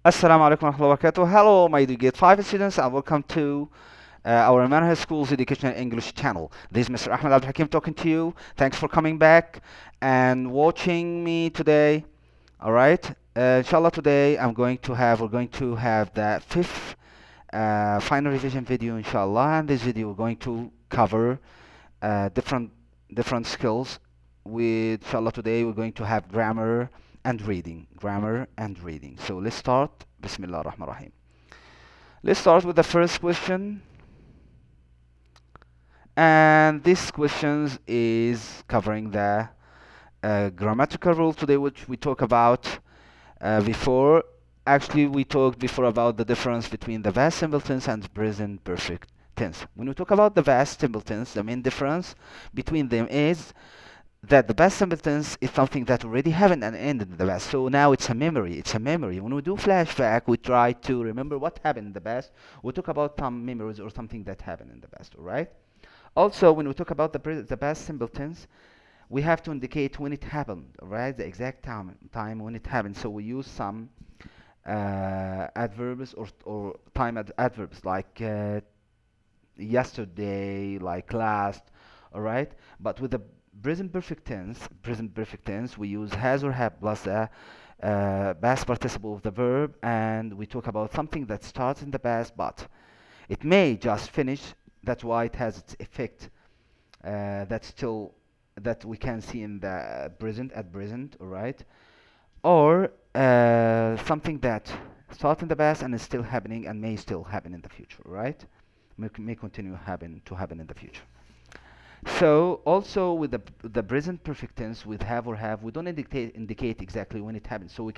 Assalamu alaikum wa rahmatullahi wa barakatuh. Hello, my dear Grade 5 students, and welcome to our Manhaj School's Education and English channel. This is Mr. Ahmed Abdul Hakim talking to you. Thanks for coming back and watching me today. All right. Inshallah, today we're going to have the fifth final revision video, inshallah. And this video we're going to cover different skills. With inshallah today we're going to have grammar and reading. So let's start. Bismillah ar-Rahman ar-Rahim. Let's start with the first question. And this question is covering the grammatical rule today, which we talked about before. Actually, we talked before about the difference between the past simple tense and present perfect tense. When we talk about the past simple tense, the main difference between them is that the past simple tense is something that already happened and ended in the past. So now it's a memory. It's a memory. When we do flashback, we try to remember what happened in the past. We talk about some memories or something that happened in the past. All right. Also, when we talk about the past simple tense, we have to indicate when it happened. All right, the exact time when it happened. So we use some adverbs or adverbs like yesterday, like last. All right, but with the present perfect tense, we use has or have plus the past participle of the verb, and we talk about something that starts in the past, but it may just finish. That's why it has its effect. That we can see in the present at present. All right, or something that starts in the past and is still happening and may still happen in the future. Right, may continue to happen in the future. So also with the present perfect tense with have or have, we don't indicate exactly when it happens. So we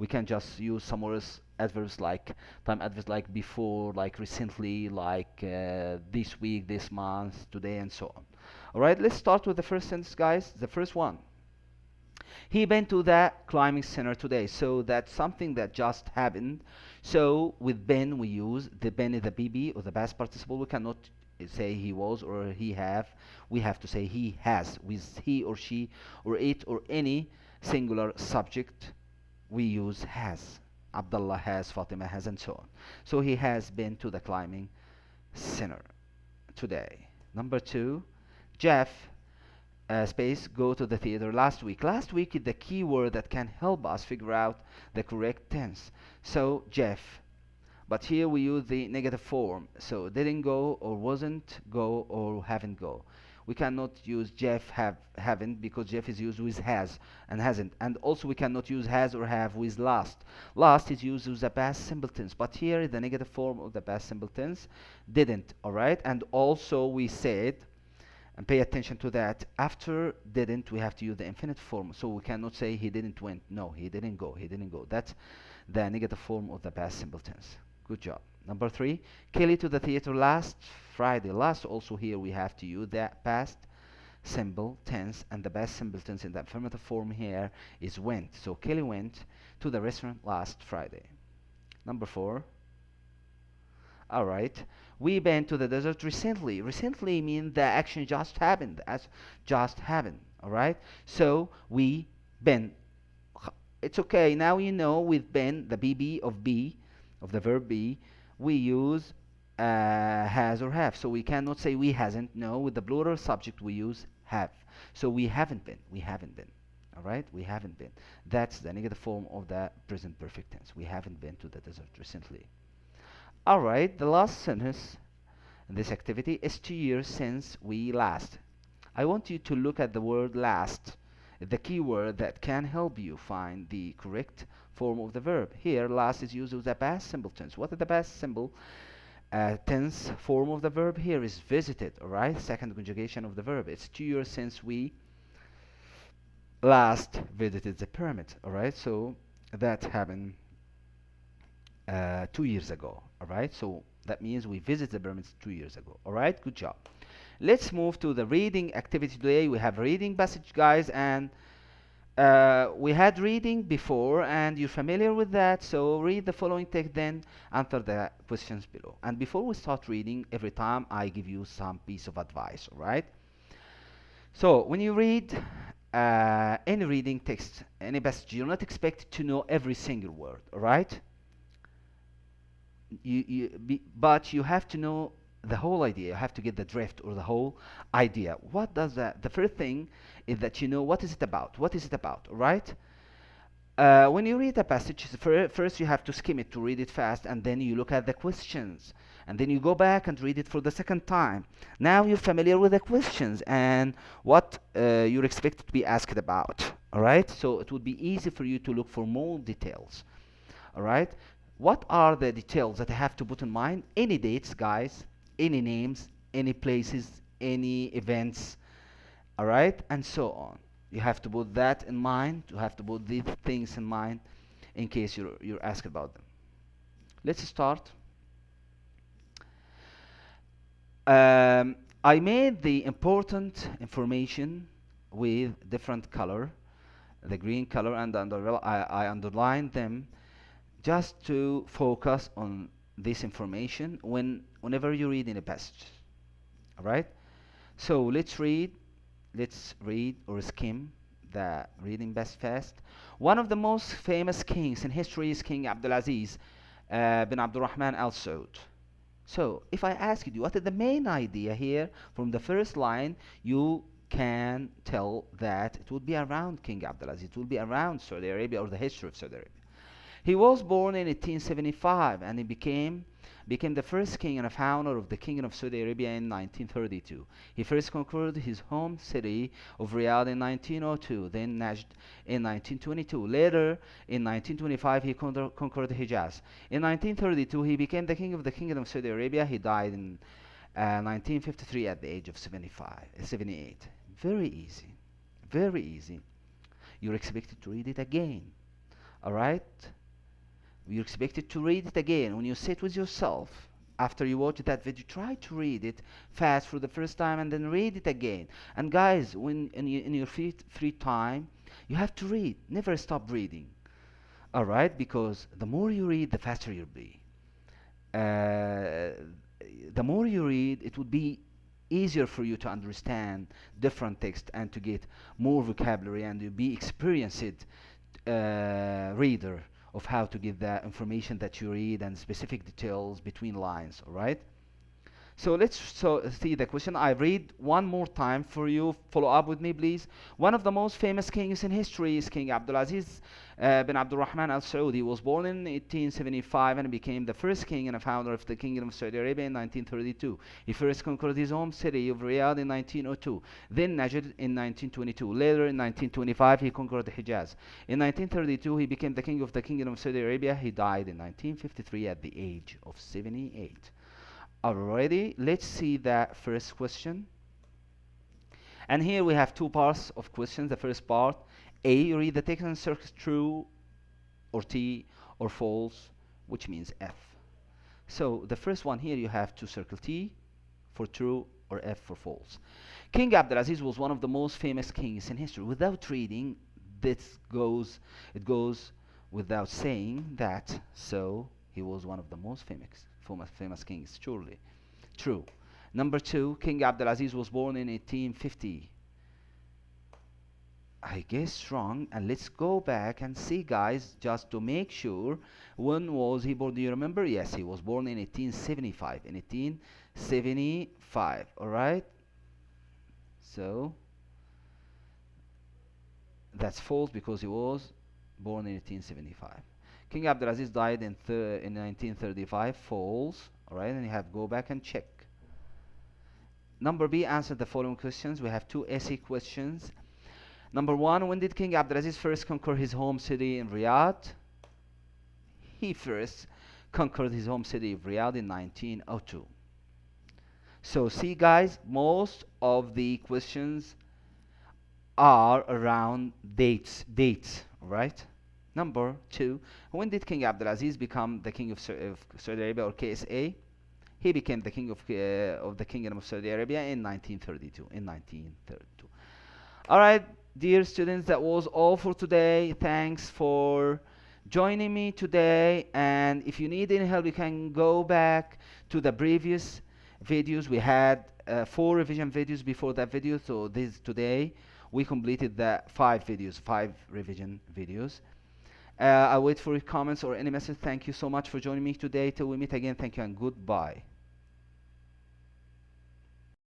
can just use some words adverbs like time adverbs like before, like recently, like this week, this month, today, and so on. All right, let's start with the first sentence, guys. The first one. He went to the climbing center today. So that's something that just happened. So with been we use the been is the BB or the past participle. We cannot say he was or he have. We have to say he has with he or she or it or any singular subject. We use has. Abdullah has, Fatima has, and so on. So he has been to the climbing center today. Number two, Jeff space go to the theater last week. Last week is the key word that can help us figure out the correct tense. So Jeff, but here we use the negative form. So didn't go or wasn't go or haven't go. We cannot use Jeff haven't because Jeff is used with has and hasn't. And also we cannot use has or have with last. Last is used with the past simple tense. But here is the negative form of the past simple tense. Didn't. Alright. And also we said, and pay attention to that, after didn't we have to use the infinite form. So we cannot say he didn't went. No, he didn't go. He didn't go. That's the negative form of the past simple tense. Good job. Number three, Kelly to the theater last Friday. Last also here we have to use that past simple tense, and the past simple tense in the affirmative form here is went. So Kelly went to the restaurant last Friday. Number four, all right. We went to the desert recently. Recently means the action just happened, as just happened. All right. So we been. It's okay. Now you know with been the BB of be, of the verb be, we use has or have. So we cannot say we hasn't. No, with the plural subject we use have. So we haven't been. We haven't been. All right. We haven't been. That's the negative form of the present perfect tense. We haven't been to the desert recently. Alright, the last sentence in this activity is 2 years since we last. I want you to look at the word last, the key word that can help you find the correct form of the verb. Here, last is used with the past simple tense. What is the past simple tense form of the verb? Here is visited, alright? Second conjugation of the verb. It's 2 years since we last visited the pyramid, alright? So that happened 2 years ago. All right, so that means we visited the pyramids 2 years ago. All right, good job. Let's move to the reading activity today. We have reading passage, guys, and we had reading before, and you're familiar with that. So read the following text, then answer the questions below. And before we start reading, every time I give you some piece of advice. All right. So when you read any reading text, any passage, you're not expected to know every single word. All right. but you have to know the whole idea. You have to get the drift or the whole idea. What does that? The first thing is that you know what is it about. What is it about, right? When you read a passage, first you have to skim it to read it fast, and then you look at the questions, and then you go back and read it for the second time. Now you're familiar with the questions and what you're expected to be asked about. All right, so it would be easy for you to look for more details. All right, what are the details that I have to put in mind? Any dates, guys, any names, any places, any events, all right, and so on. You have to put that in mind. You have to put these things in mind in case you're asked about them. Let's start. I made the important information with different color, the green color, and I underlined them just to focus on this information whenever you read in a passage. All right. So let's read or skim the reading best fast. One of the most famous kings in history is King Abdulaziz bin Abdurrahman Al Saud. So, if I ask you what is the main idea here from the first line, you can tell that it would be around King Abdulaziz, it will be around Saudi Arabia or the history of Saudi Arabia. He was born in 1875 and he became the first king and a founder of the Kingdom of Saudi Arabia in 1932. He first conquered his home city of Riyadh in 1902, then Najd in 1922. Later, in 1925, he conquered Hijaz. In 1932, he became the king of the Kingdom of Saudi Arabia. He died in 1953 at the age of 78. Very easy. Very easy. You're expected to read it again. Alright? You're expected to read it again. When you sit with yourself, after you watch that video, try to read it fast for the first time and then read it again. And guys, when in your free time, you have to read. Never stop reading. Alright? Because the more you read, the faster you'll be. The more you read, it would be easier for you to understand different text and to get more vocabulary, and you'll be experienced reader of how to give the information that you read and specific details between lines. All right, so let's see the question. I read one more time for you. Follow up with me, please. One of the most famous kings in history is King Abdulaziz bin Abdurrahman Al Saud. He was born in 1875 and became the first king and a founder of the Kingdom of Saudi Arabia in 1932. He first conquered his home city of Riyadh in 1902, then Najd in 1922. Later, in 1925, he conquered Hijaz. In 1932, he became the king of the Kingdom of Saudi Arabia. He died in 1953 at the age of 78. Alrighty, let's see the first question. And here we have two parts of questions. The first part, A, you read the text and circle true or T or false, which means F. So the first one here, you have to circle T for true or F for false. King Abdulaziz was one of the most famous kings in history. Without reading, it goes without saying that. So he was one of the most famous kings, surely. True. Number two, King Abdulaziz was born in 1850. I guess wrong, and let's go back and see, guys, just to make sure. When was he born? Do you remember? Yes, he was born in 1875. In 1875, all right? So that's false because he was born in 1875. King Abdulaziz died in 1935. False. All right, and you have to go back and check. Number B, answer the following questions. We have two essay questions. Number one, when did King Abdulaziz first conquer his home city in Riyadh? He first conquered his home city of Riyadh in 1902. So see, guys, most of the questions are around dates, right? Number two, when did King Abdulaziz become the king of Saudi Arabia, or KSA? He became the king of the Kingdom of Saudi Arabia in 1932. In 1932. All right, dear students, that was all for today. Thanks for joining me today. And if you need any help, you can go back to the previous videos. We had 4 revision videos before that video. So this today we completed the 5 revision videos. I wait for your comments or any message. Thank you so much for joining me today. Till we meet again, thank you and goodbye.